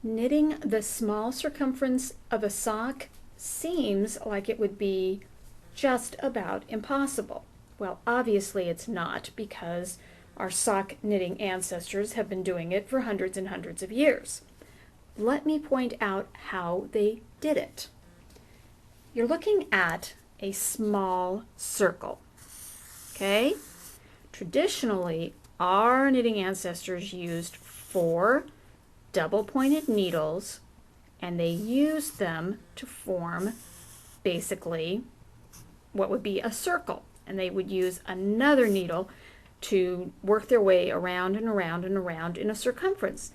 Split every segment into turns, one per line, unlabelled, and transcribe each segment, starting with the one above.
Knitting the small circumference of a sock seems like it would be just about impossible. Well, obviously it's not, because our sock knitting ancestors have been doing it for hundreds and hundreds of years. Let me point out how they did it. You're looking at a small circle, okay? Traditionally, our knitting ancestors used 4 double-pointed needles, and they used them to form basically what would be a circle. And they would use another needle to work their way around and around and around in a circumference.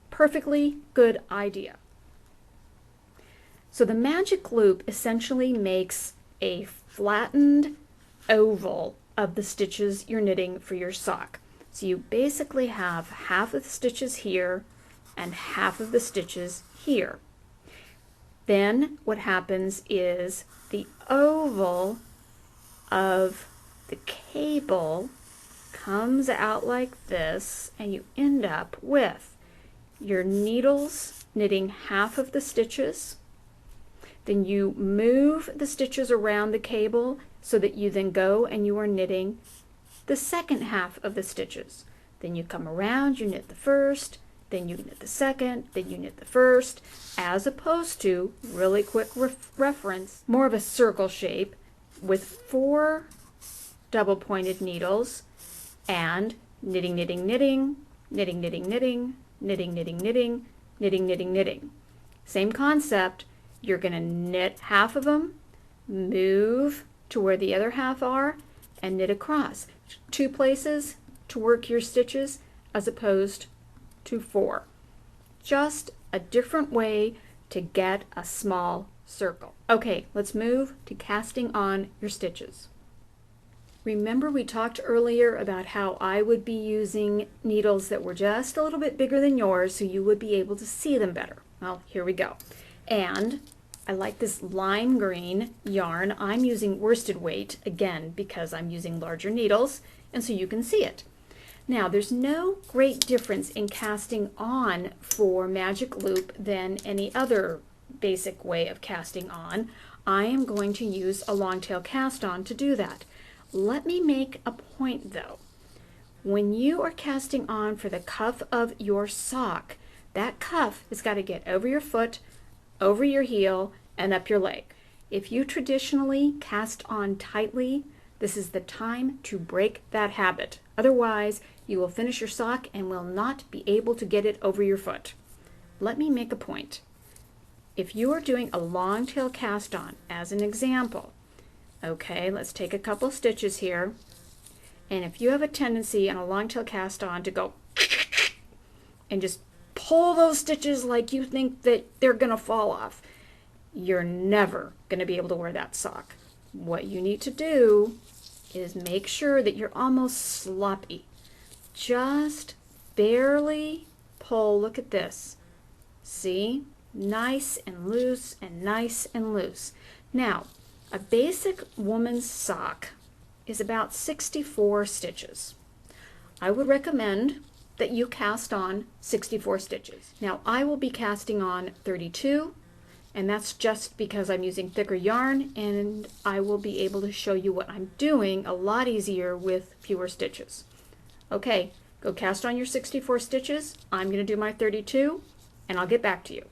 Perfectly good idea. So the magic loop essentially makes a flattened oval of the stitches you're knitting for your sock. So you basically have half of the stitches here and half of the stitches here. Then what happens is the oval of the cable comes out like this, and you end up with your needles knitting half of the stitches. Then you move the stitches around the cable so that you then go and you are knitting the second half of the stitches. Then you come around, you knit the first, then you knit the second, then you knit the first, as opposed to, really quick reference, more of a circle shape with 4 double-pointed needles and knitting, knitting, knitting, knitting, knitting, knitting, knitting, knitting, knitting, knitting, knitting, knitting. Same concept. You're going to knit half of them, move to where the other half are, and knit across. 2 places to work your stitches as opposed to 4. Just a different way to get a small circle. Okay, let's move to casting on your stitches. Remember we talked earlier about how I would be using needles that were just a little bit bigger than yours so you would be able to see them better. Well, here we go. And I like this lime green yarn. I'm using worsted weight, again, because I'm using larger needles, and so you can see it. Now, there's no great difference in casting on for Magic Loop than any other basic way of casting on. I am going to use a long tail cast on to do that. Let me make a point though. When you are casting on for the cuff of your sock, that cuff has got to get over your foot, over your heel, and up your leg. If you traditionally cast on tightly, this is the time to break that habit. Otherwise, you will finish your sock and will not be able to get it over your foot. Let me make a point. If you are doing a long tail cast on, as an example, okay, let's take a couple stitches here, and if you have a tendency on a long tail cast on to go and just pull those stitches like you think that they're gonna fall off, you're never gonna be able to wear that sock. What you need to do is make sure that you're almost sloppy. Just barely pull. Look at this. See? Nice and loose and nice and loose. Now, a basic woman's sock is about 64 stitches. I would recommend that you cast on 64 stitches. Now, I will be casting on 32, and that's just because I'm using thicker yarn, and I will be able to show you what I'm doing a lot easier with fewer stitches. Okay, go cast on your 64 stitches. I'm going to do my 32, and I'll get back to you.